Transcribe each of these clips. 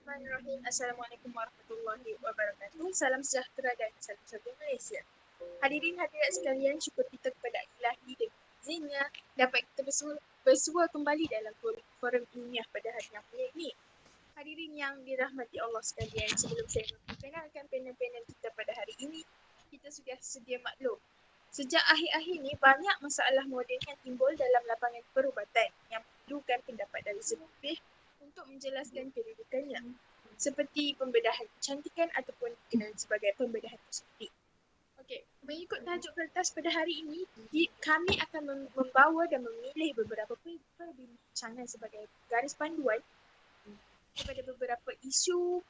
Bismillahirrahmanirrahim. Assalamualaikum warahmatullahi wabarakatuh. Salam sejahtera dan salam satu Malaysia. Hadirin hadirat sekalian, syukur kita kepada Ilahi dan izinnya dapat kita bersua kembali dalam forum ilmiah pada hari yang mulia ini. Hadirin yang dirahmati Allah sekalian, sebelum saya memperkenalkan panel-panel kita pada hari ini, kita sudah sedia maklum. Sejak akhir-akhir ini, banyak masalah moden yang timbul dalam lapangan perubatan yang perlukan pendapat dari sebelum untuk menjelaskan kedudukannya, seperti pembedahan kecantikan ataupun dikenal sebagai pembedahan kosmetik. Okey, mengikut tajuk kertas pada hari ini, kami akan membawa dan memilih beberapa perbincangan sebagai garis panduan kepada beberapa isu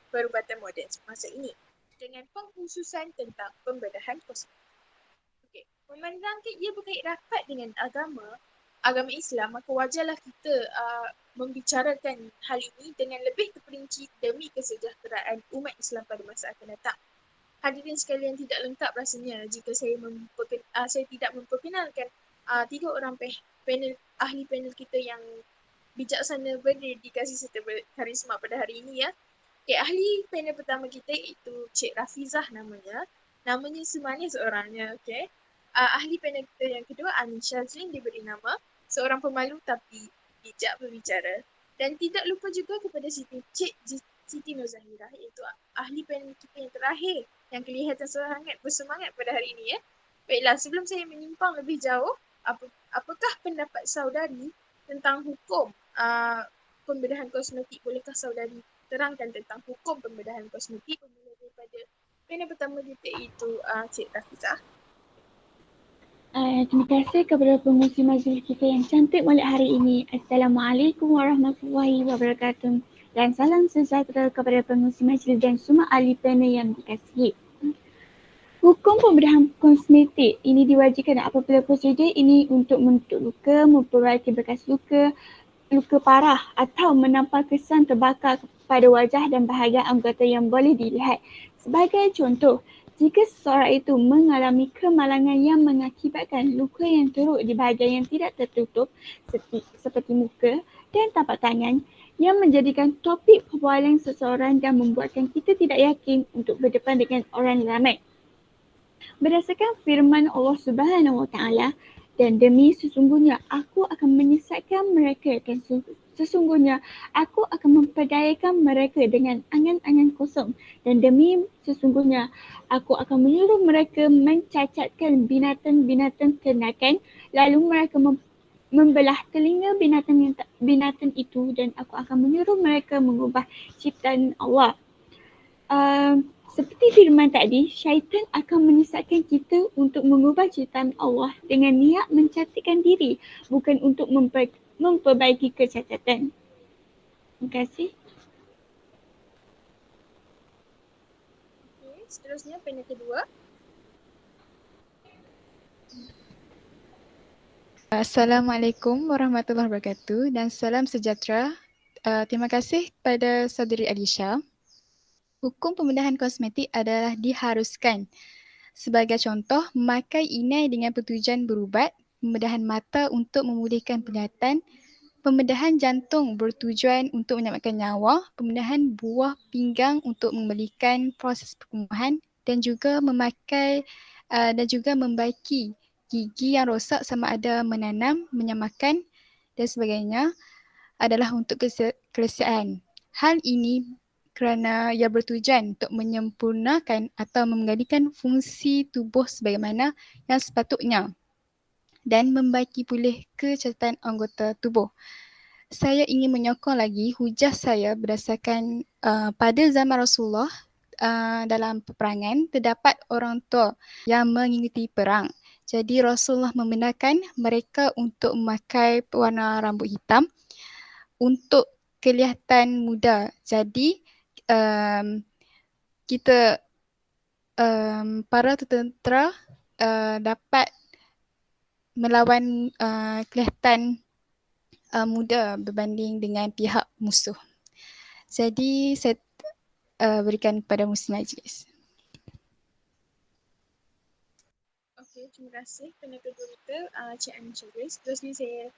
perubatan moden semasa ini dengan pengkhususan tentang pembedahan kosmetik. Okey, memandangkan ia berkait rapat dengan agama Islam, maka wajarlah kita membicarakan hal ini dengan lebih terperinci demi kesejahteraan umat Islam pada masa akan datang. Hadirin sekalian, tidak lengkap rasanya jika saya tidak memperkenalkan tiga orang ahli panel kita yang bijaksana, berdedikasi serta berkarisma pada hari ini ya. Okay, ahli panel pertama kita iaitu Cik Rafizah namanya. Namanya semanis orangnya, okay. Ahli panel kita yang kedua, Amin Shazlin, diberi nama seorang pemalu tapi bijak berbicara. Dan tidak lupa juga kepada Siti Nurzairah, iaitu ahli panel kita yang terakhir yang kelihatan sangat bersemangat pada hari ini ya. Baiklah, sebelum saya menyimpang lebih jauh, apakah pendapat saudari tentang hukum pembedahan kosmetik? Bolehkah saudari terangkan tentang hukum pembedahan kosmetik bermula daripada panel pertama kita iaitu Cik Rafizah. Terima kasih kepada pengurusi majlis kita yang cantik molek hari ini. Assalamualaikum warahmatullahi wabarakatuh. Dan salam sejahtera kepada pengurusi majlis dan semua ahli panel yang dikasihi. Hukum pembedahan kosmetik ini diwajibkan apabila prosedur ini untuk menutup luka, memperbaiki bekas luka parah atau menampal kesan terbakar pada wajah dan bahagian anggota yang boleh dilihat. Sebagai contoh, jika seseorang itu mengalami kemalangan yang mengakibatkan luka yang teruk di bahagian yang tidak tertutup seperti muka dan tapak tangan yang menjadikan topik perbualan seseorang dan membuatkan kita tidak yakin untuk berdepan dengan orang ramai. Berdasarkan firman Allah Subhanahu Wa Taala, dan demi sesungguhnya aku akan menyesatkan mereka dan sesungguhnya aku akan memperdayakan mereka dengan angan-angan kosong, dan demi sesungguhnya aku akan menyuruh mereka mencacatkan binatang ternakan, lalu mereka membelah telinga binatang itu, dan aku akan menyuruh mereka mengubah ciptaan Allah. Seperti firman tadi, syaitan akan menyesatkan kita untuk mengubah ciptaan Allah dengan niat mencantikkan diri, bukan untuk memperbaiki kecacatan. Terima kasih. Okay, seterusnya panel kedua. Assalamualaikum warahmatullahi wabarakatuh dan salam sejahtera. Terima kasih kepada saudari Alisha. Hukum pembedahan kosmetik adalah diharuskan. Sebagai contoh, memakai inai dengan pertujuan berubat, pembedahan mata untuk memulihkan penglihatan, pembedahan jantung bertujuan untuk menyelamatkan nyawa, pembedahan buah pinggang untuk memulihkan proses perkembangan dan juga membaiki gigi yang rosak sama ada menanam, menyamakan dan sebagainya adalah untuk kelesiaan. Hal ini kerana ia bertujuan untuk menyempurnakan atau menggantikan fungsi tubuh sebagaimana yang sepatutnya dan membaiki pulih kecacatan anggota tubuh. Saya ingin menyokong lagi hujah saya berdasarkan pada zaman Rasulullah dalam peperangan terdapat orang tua yang mengikuti perang. Jadi Rasulullah membenarkan mereka untuk memakai warna rambut hitam untuk kelihatan muda. Jadi kita para tentera dapat melawan kelihatan muda berbanding dengan pihak musuh. Jadi saya berikan kepada muslim majlis. Okey, terima kasih. Panel kedua kita Cik Amin Syazlin. Seterusnya saya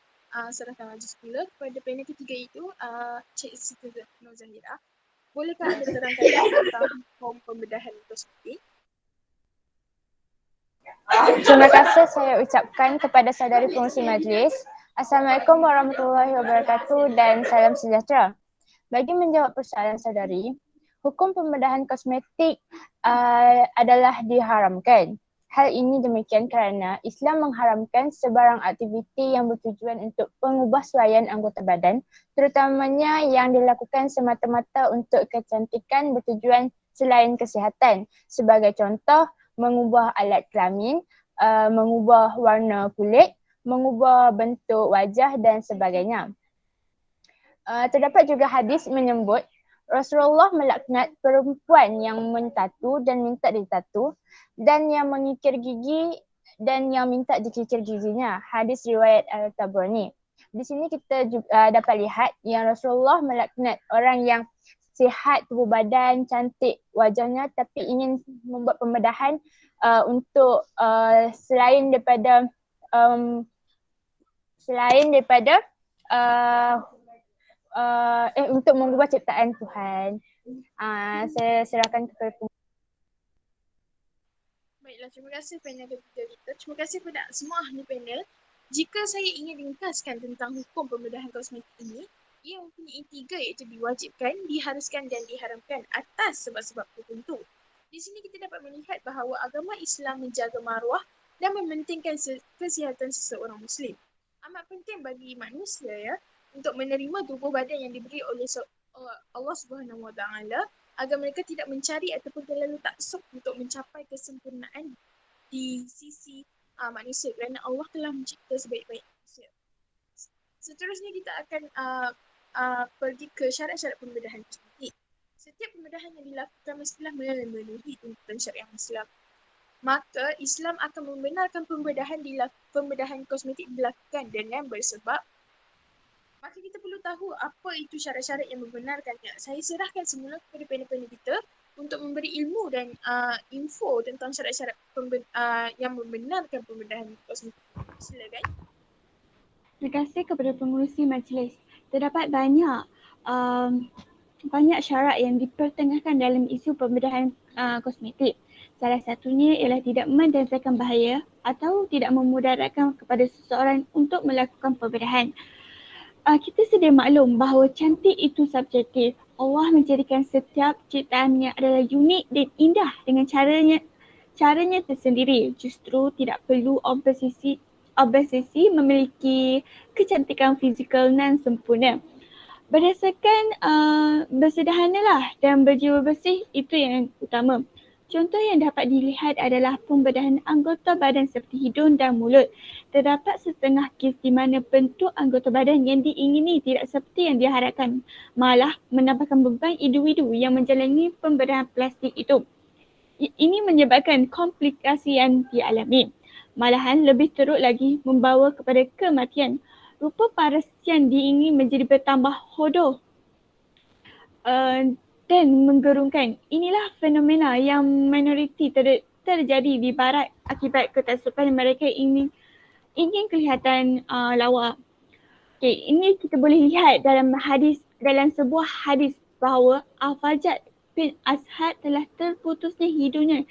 serahkan maju semula kepada panel ketiga itu, Cik Siti Nurzairah. Bolehkah anda terangkan tentang hukum pembedahan kosmetik? Terima kasih saya ucapkan kepada saudari pengurusi majlis. Assalamualaikum warahmatullahi wabarakatuh dan salam sejahtera. Bagi menjawab persoalan saudari, hukum pembedahan kosmetik adalah diharamkan. Hal ini demikian kerana Islam mengharamkan sebarang aktiviti yang bertujuan untuk pengubahsuaian anggota badan, terutamanya yang dilakukan semata-mata untuk kecantikan bertujuan selain kesihatan. Sebagai contoh, mengubah alat kelamin, mengubah warna kulit, mengubah bentuk wajah dan sebagainya. Terdapat juga hadis menyebut Rasulullah melaknat perempuan yang mentatu dan minta ditatu dan yang mengikir gigi dan yang minta dikikir giginya. Hadis riwayat Al-Tabrani. Di sini kita juga dapat lihat yang Rasulullah melaknat orang yang sihat tubuh badan, cantik wajahnya tapi ingin membuat pembedahan untuk selain daripada untuk mengubah ciptaan Tuhan. Saya serahkan kepada Baiklah, terima kasih panel ketiga kita. Terima kasih kepada semua ahli panel. Jika saya ingin ringkaskan tentang hukum pembedahan kosmetik ini, ia mempunyai 3 iaitu diwajibkan, diharuskan dan diharamkan atas sebab-sebab tertentu. Di sini kita dapat melihat bahawa agama Islam menjaga maruah dan mementingkan kesihatan seseorang Muslim. Amat penting bagi manusia ya untuk menerima tubuh badan yang diberi oleh Allah Subhanahu Wa Taala agar mereka tidak mencari ataupun terlalu taksub untuk mencapai kesempurnaan di sisi manusia kerana Allah telah mencipta sebaik-baik manusia. Seterusnya kita akan pergi ke syarat-syarat pembedahan kosmetik. Setiap pembedahan yang dilakukan mestilah memenuhi tuntutan syariah Islam. Maka Islam akan membenarkan pembedahan kosmetik dilakukan dengan bersebab. Maka kita perlu tahu apa itu syarat-syarat yang membenarkannya. Saya serahkan semula kepada panel-panel kita untuk memberi ilmu dan info tentang syarat-syarat yang membenarkan pembedahan kosmetik. Silakan. Terima kasih kepada pengurusi majlis. Terdapat banyak syarat yang dipertengahkan dalam isu pembedahan kosmetik. Salah satunya ialah tidak mendatangkan bahaya atau tidak memudaratkan kepada seseorang untuk melakukan pembedahan. Kita sedia maklum bahawa cantik itu subjektif. Allah menjadikan setiap ciptaannya adalah unik dan indah dengan caranya tersendiri. Justru tidak perlu obsesi memiliki kecantikan fizikal nan sempurna. Berdasarkan bersederhanalah dan berjiwa bersih, itu yang utama. Contoh yang dapat dilihat adalah pembedahan anggota badan seperti hidung dan mulut. Terdapat setengah kes di mana bentuk anggota badan yang diingini tidak seperti yang diharapkan, malah menambahkan beban individu yang menjalani pembedahan plastik itu. Ini menyebabkan komplikasi yang dialami. Malahan lebih teruk lagi membawa kepada kematian. Rupa paras yang diingini menjadi bertambah hodoh dan menggerunkan. Inilah fenomena yang minoriti terjadi di barat akibat ketaksuban mereka ingin kelihatan lawa. Okay, ini kita boleh lihat dalam sebuah hadis bahawa Al-Fajjad bin Ashad telah terputusnya hidungnya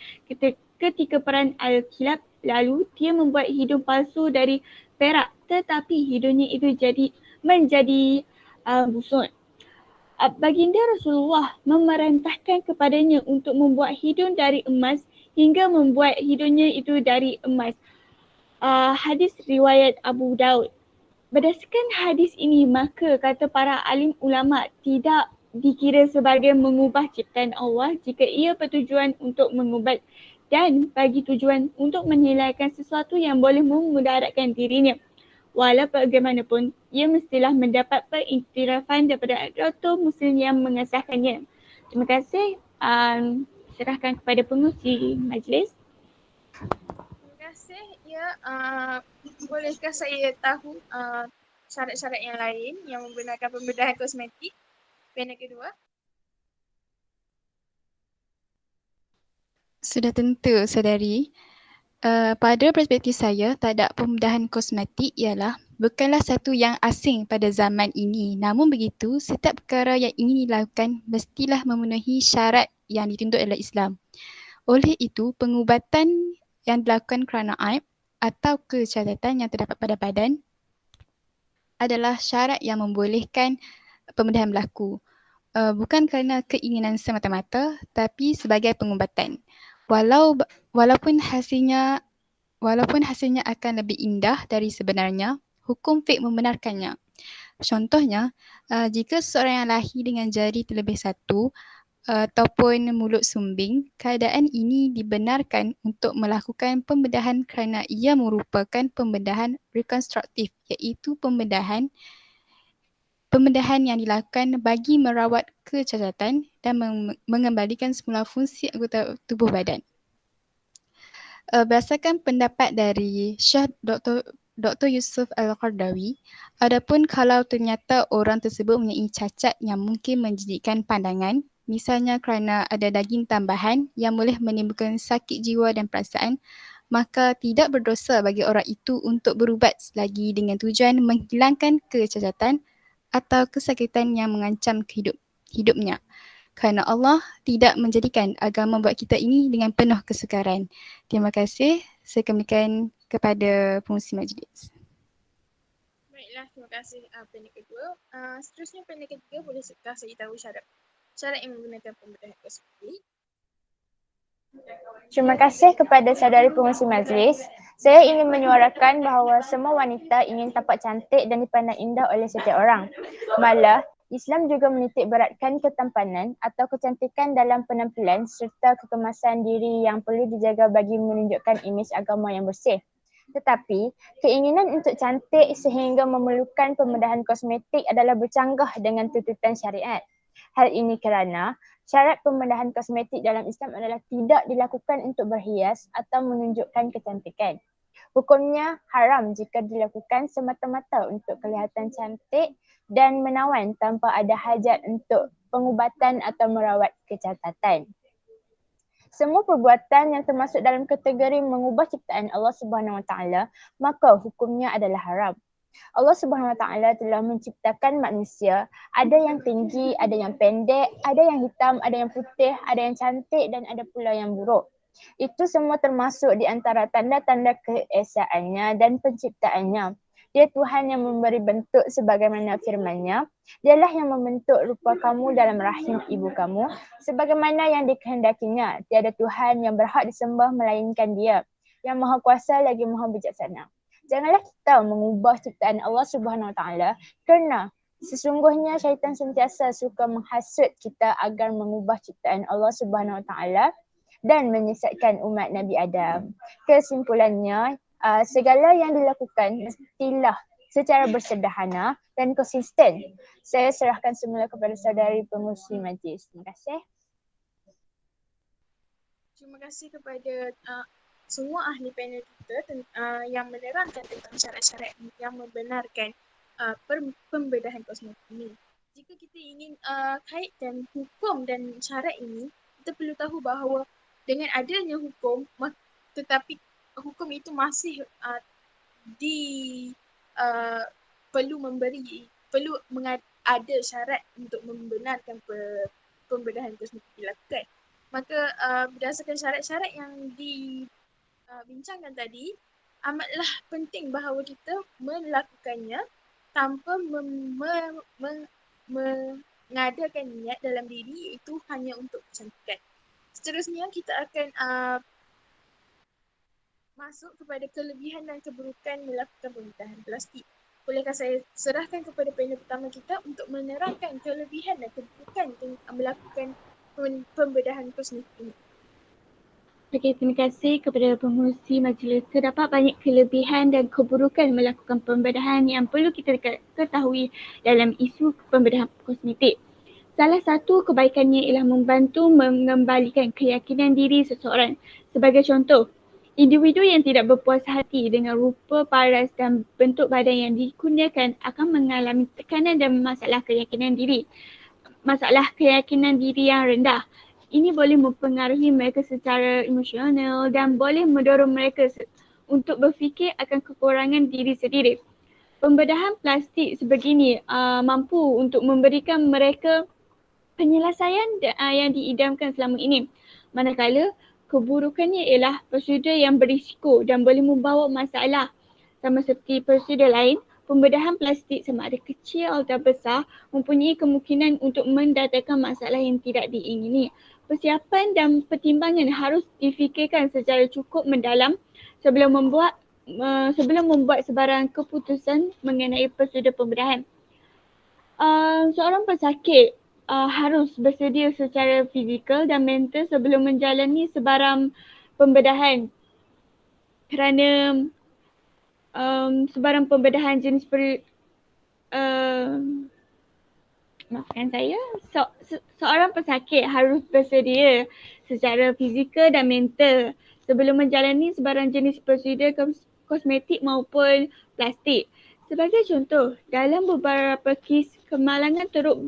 ketika perang Al-Kilab, lalu dia membuat hidung palsu dari perak tetapi hidungnya itu menjadi busuk. Baginda Rasulullah memerintahkan kepadanya untuk membuat hidung dari emas hingga membuat hidungnya itu dari emas. Hadis riwayat Abu Daud. Berdasarkan hadis ini, maka kata para alim ulama tidak dikira sebagai mengubah ciptaan Allah jika ia bertujuan untuk mengubat dan bagi tujuan untuk menghilangkan sesuatu yang boleh memudaratkan dirinya. Walau bagaimanapun, ia mestilah mendapat pengiktirafan daripada Ratul Muslim yang mengesahkannya. Terima kasih. Serahkan kepada pengurusi majlis. Terima kasih. Ya, bolehkah saya tahu syarat-syarat yang lain yang membenarkan pembedahan kosmetik? Panel kedua. Sudah tentu, saudari. Pada perspektif saya, tadak pembedahan kosmetik ialah bukanlah satu yang asing pada zaman ini. Namun begitu, setiap perkara yang ingin dilakukan mestilah memenuhi syarat yang dituntut oleh Islam. Oleh itu, pengubatan yang dilakukan kerana aib atau kecacatan yang terdapat pada badan adalah syarat yang membolehkan pembedahan berlaku. Bukan kerana keinginan semata-mata, tapi sebagai pengubatan. Walaupun hasilnya akan lebih indah dari sebenarnya, hukum fiqh membenarkannya. Contohnya, jika seseorang yang lahir dengan jari terlebih satu ataupun mulut sumbing, keadaan ini dibenarkan untuk melakukan pembedahan kerana ia merupakan pembedahan rekonstruktif, iaitu pembedahan yang dilakukan bagi merawat kecacatan dan mengembalikan semula fungsi anggota tubuh badan. Berdasarkan pendapat dari Syekh Dr. Yusuf Al-Qardawi, adapun kalau ternyata orang tersebut mempunyai cacat yang mungkin menjijikkan pandangan, misalnya kerana ada daging tambahan yang boleh menimbulkan sakit jiwa dan perasaan, maka tidak berdosa bagi orang itu untuk berubat selagi dengan tujuan menghilangkan kecacatan atau kesakitan yang mengancam hidupnya. Kerana Allah tidak menjadikan agama buat kita ini dengan penuh kesukaran. Terima kasih. Saya kembalikan kepada pengurusi majlis. Baiklah, terima kasih panel kedua. Seterusnya panel ketiga, bolehkah saya tahu syarat yang menggunakan pembedahan kosmetik? Terima kasih kepada saudari pengurusi majlis. Saya ingin menyuarakan bahawa semua wanita ingin tampak cantik dan dipandang indah oleh setiap orang. Malah, Islam juga menitik beratkan ketampanan atau kecantikan dalam penampilan serta kekemasan diri yang perlu dijaga bagi menunjukkan imej agama yang bersih. Tetapi, keinginan untuk cantik sehingga memerlukan pembedahan kosmetik adalah bercanggah dengan tuntutan syariat. Hal ini kerana syarat pembedahan kosmetik dalam Islam adalah tidak dilakukan untuk berhias atau menunjukkan kecantikan. Hukumnya haram jika dilakukan semata-mata untuk kelihatan cantik dan menawan tanpa ada hajat untuk pengubatan atau merawat kecacatan. Semua perbuatan yang termasuk dalam kategori mengubah ciptaan Allah Subhanahu Wa Taala, maka hukumnya adalah haram. Allah Subhanahu Wa Taala telah menciptakan manusia, ada yang tinggi, ada yang pendek, ada yang hitam, ada yang putih, ada yang cantik dan ada pula yang buruk. Itu semua termasuk di antara tanda-tanda keesaannya dan penciptaannya. Dia Tuhan yang memberi bentuk sebagaimana firman-Nya. Dialah yang membentuk rupa kamu dalam rahim ibu kamu sebagaimana yang dikehendakinya. Tiada Tuhan yang berhak disembah melainkan Dia, yang Maha Kuasa lagi Maha Bijaksana. Janganlah kita mengubah ciptaan Allah Subhanahu Wa Taala kerana sesungguhnya syaitan sentiasa suka menghasut kita agar mengubah ciptaan Allah Subhanahu Wa Taala dan menyesatkan umat Nabi Adam. Kesimpulannya, segala yang dilakukan mestilah secara bersederhana dan konsisten. Saya serahkan semula kepada saudari pengurusi majlis. Terima kasih. Terima kasih kepada semua ahli panel kita yang menerangkan tentang syarat-syarat yang membenarkan pembedahan kosmetik ini. Jika kita ingin kaitkan hukum dan syarat ini, kita perlu tahu bahawa dengan adanya hukum, tetapi hukum itu masih perlu ada syarat untuk membenarkan pembedahan kosmetik dilakukan. Maka berdasarkan syarat-syarat yang dibincangkan tadi, amatlah penting bahawa kita melakukannya tanpa mengadakan niat dalam diri, iaitu hanya untuk kecantikan. Seterusnya kita akan masuk kepada kelebihan dan keburukan melakukan pembedahan plastik. Bolehkah saya serahkan kepada panel pertama kita untuk menerangkan kelebihan dan keburukan melakukan pembedahan kosmetik ini? Okey, terima kasih kepada pengurusi majlis. Terdapat banyak kelebihan dan keburukan melakukan pembedahan yang perlu kita ketahui dalam isu pembedahan kosmetik. Salah satu kebaikannya ialah membantu mengembalikan keyakinan diri seseorang. Sebagai contoh, individu yang tidak berpuas hati dengan rupa paras dan bentuk badan yang dikurniakan akan mengalami tekanan dan masalah keyakinan diri yang rendah. Ini boleh mempengaruhi mereka secara emosional dan boleh mendorong mereka untuk berfikir akan kekurangan diri sendiri. Pembedahan plastik sebegini mampu untuk memberikan mereka penyelesaian yang diidamkan selama ini. Manakala keburukannya ialah prosedur yang berisiko dan boleh membawa masalah. Sama seperti prosedur lain, pembedahan plastik sama ada kecil atau besar mempunyai kemungkinan untuk mendatangkan masalah yang tidak diingini. Persiapan dan pertimbangan harus difikirkan secara cukup mendalam sebelum membuat sebarang keputusan mengenai prosedur pembedahan. Seorang pesakit harus bersedia secara fizikal dan mental sebelum menjalani sebarang pembedahan kerana sebarang pembedahan jenis maafkan saya, seorang pesakit harus bersedia secara fizikal dan mental sebelum menjalani sebarang jenis prosedur kosmetik maupun plastik. Sebagai contoh, dalam beberapa kes kemalangan turut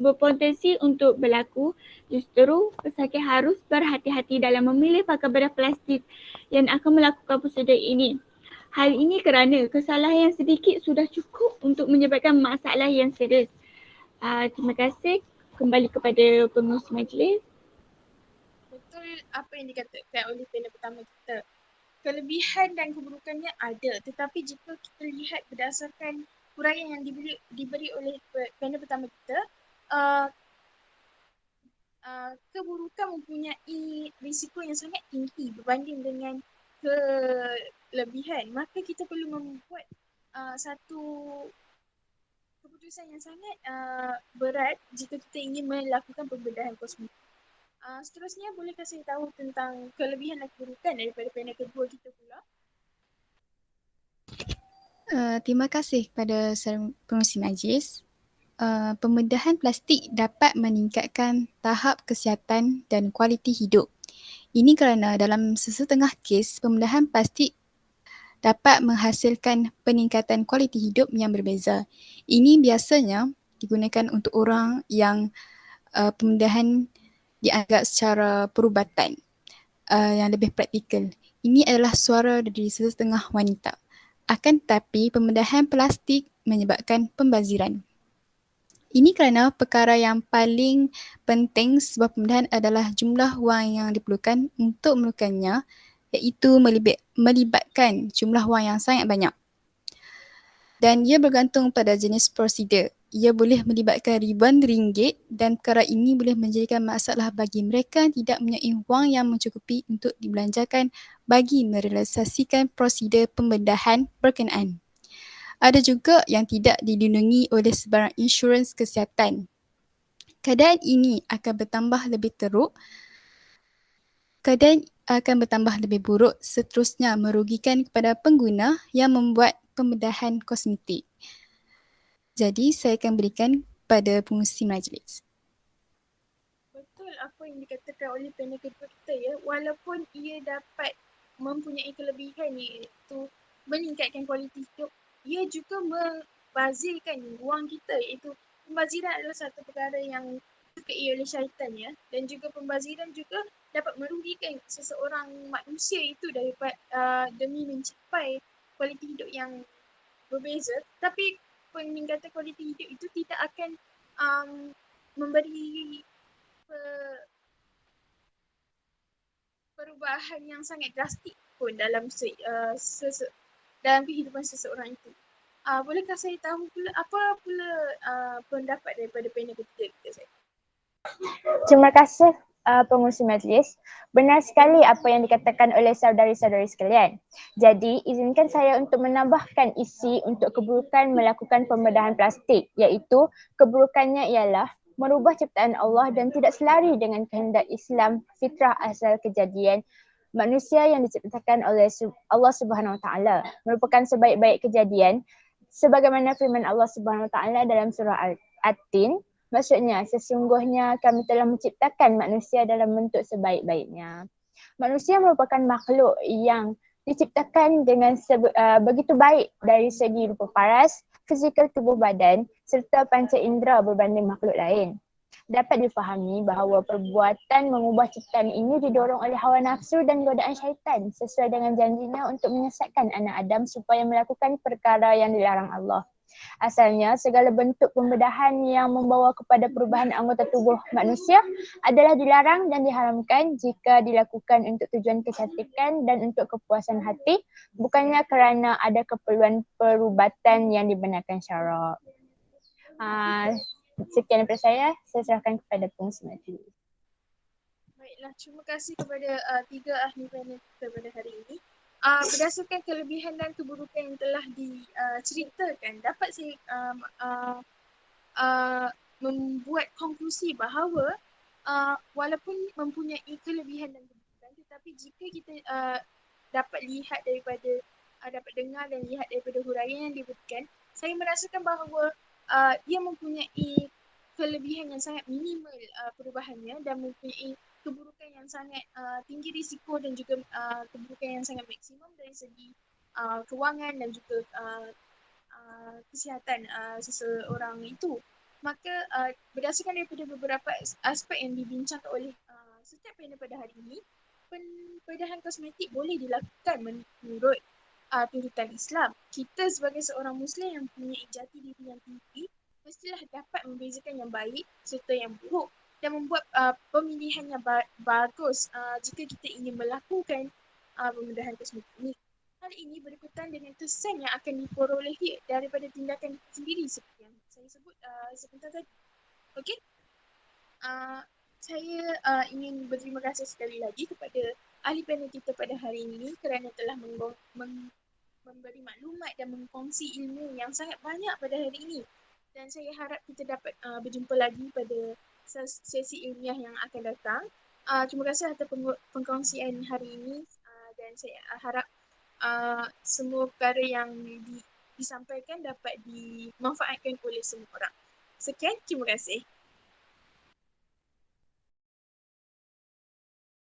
berpotensi untuk berlaku, justru pesakit harus berhati-hati dalam memilih pakai bedah plastik yang akan melakukan prosedur ini. Hal ini kerana kesalahan yang sedikit sudah cukup untuk menyebabkan masalah yang serius. Terima kasih. Kembali kepada pengurusi majlis. Betul apa yang dikatakan oleh panel pertama kita. Kelebihan dan keburukannya ada, tetapi jika kita lihat berdasarkan huraian yang diberi oleh panel pertama kita, keburukan mempunyai risiko yang sangat tinggi berbanding dengan kelebihan. Maka kita perlu membuat satu keputusan yang sangat berat jika kita ingin melakukan pembedahan kosmetik. Seterusnya, bolehkah saya tahu tentang kelebihan dan keburukan daripada panel kedua kita pula? Terima kasih kepada pengurusi majlis. Pembedahan plastik dapat meningkatkan tahap kesihatan dan kualiti hidup. Ini kerana dalam sesetengah kes, pembedahan plastik dapat menghasilkan peningkatan kualiti hidup yang berbeza. Ini biasanya digunakan untuk orang yang pembedahan dianggap secara perubatan yang lebih praktikal. Ini adalah suara dari sesetengah wanita. Akan tetapi, pembedahan plastik menyebabkan pembaziran. Ini kerana perkara yang paling penting sebuah pembedahan adalah jumlah wang yang diperlukan untuk melakukannya, iaitu melibatkan jumlah wang yang sangat banyak. Dan ia bergantung pada jenis prosedur. Ia boleh melibatkan ribuan ringgit dan perkara ini boleh menjadikan masalah bagi mereka yang tidak mempunyai wang yang mencukupi untuk dibelanjakan bagi merealisasikan prosedur pembedahan berkenaan. Ada juga yang tidak dilindungi oleh sebarang insurans kesihatan. Keadaan ini akan bertambah lebih teruk. Keadaan akan bertambah lebih buruk seterusnya merugikan kepada pengguna yang membuat pembedahan kosmetik. Jadi saya akan berikan pada pengurusi majlis. Betul apa yang dikatakan oleh panel kedua kita ya, walaupun ia dapat mempunyai kelebihan iaitu meningkatkan kualiti hidup, ia juga membazirkan wang kita, iaitu pembaziran adalah satu perkara yang disukai oleh syaitan ya, dan juga pembaziran juga dapat merugikan seseorang manusia itu demi mencapai kualiti hidup yang berbeza, tapi peningkatan kualiti hidup itu tidak akan memberi perubahan yang sangat drastik pun dalam dalam kehidupan seseorang itu. Bolehkah saya tahu pula apa pula pendapat daripada panel ketiga kita, saya? Terima kasih pengurusi majlis. Benar sekali apa yang dikatakan oleh saudari-saudari sekalian. Jadi, izinkan saya untuk menambahkan isi untuk keburukan melakukan pembedahan plastik, iaitu keburukannya ialah merubah ciptaan Allah dan tidak selari dengan kehendak Islam fitrah asal kejadian manusia yang diciptakan oleh Allah Subhanahu Wa Taala, merupakan sebaik-baik kejadian sebagaimana firman Allah Subhanahu Wa Taala dalam surah At-Tin. Maksudnya, sesungguhnya kami telah menciptakan manusia dalam bentuk sebaik-baiknya. Manusia merupakan makhluk yang diciptakan dengan begitu baik dari segi rupa paras, fizikal tubuh badan serta panca indera berbanding makhluk lain. dapat difahami bahawa perbuatan mengubah ciptaan ini didorong oleh hawa nafsu dan godaan syaitan sesuai dengan janjinya untuk menyesatkan anak Adam supaya melakukan perkara yang dilarang Allah. Asalnya, segala bentuk pembedahan yang membawa kepada perubahan anggota tubuh manusia adalah dilarang dan diharamkan jika dilakukan untuk tujuan kecantikan dan untuk kepuasan hati, bukannya kerana ada keperluan perubatan yang dibenarkan syarak. Sekian daripada saya serahkan kepada pengurusi majlis. Baiklah, terima kasih kepada tiga ahli panel kita pada hari ini. Berdasarkan kelebihan dan keburukan yang telah diceritakan, dapat saya membuat konklusi bahawa walaupun mempunyai kelebihan dan keburukan, tetapi jika kita dapat lihat daripada dapat dengar dan lihat daripada huraian yang diberikan, saya merasakan bahawa ia mempunyai kelebihan yang sangat minimal perubahannya dan mempunyai keburukan yang sangat tinggi risiko dan juga keburukan yang sangat maksimum dari segi kewangan dan juga kesihatan seseorang itu. Maka berdasarkan daripada beberapa aspek yang dibincangkan oleh setiap panel pada hari ini, pembedahan kosmetik boleh dilakukan menurut tuntutan Islam. Kita sebagai seorang Muslim yang mempunyai jati diri yang tinggi, mestilah dapat membezakan yang baik serta yang buruk dan membuat pemilihan yang bagus jika kita ingin melakukan pembedahan kosmetik ini. Hal ini berikutan dengan kesan yang akan diperolehi daripada tindakan kita sendiri seperti yang saya sebut sebentar tadi. Okey? Saya ingin berterima kasih sekali lagi kepada ahli panel kita pada hari ini kerana telah memberi maklumat dan mengkongsi ilmu yang sangat banyak pada hari ini. Dan saya harap kita dapat berjumpa lagi pada sesi ilmiah yang akan datang. Terima kasih atas pengkongsian hari ini dan saya harap semua perkara yang disampaikan dapat dimanfaatkan oleh semua orang. Sekian, terima kasih.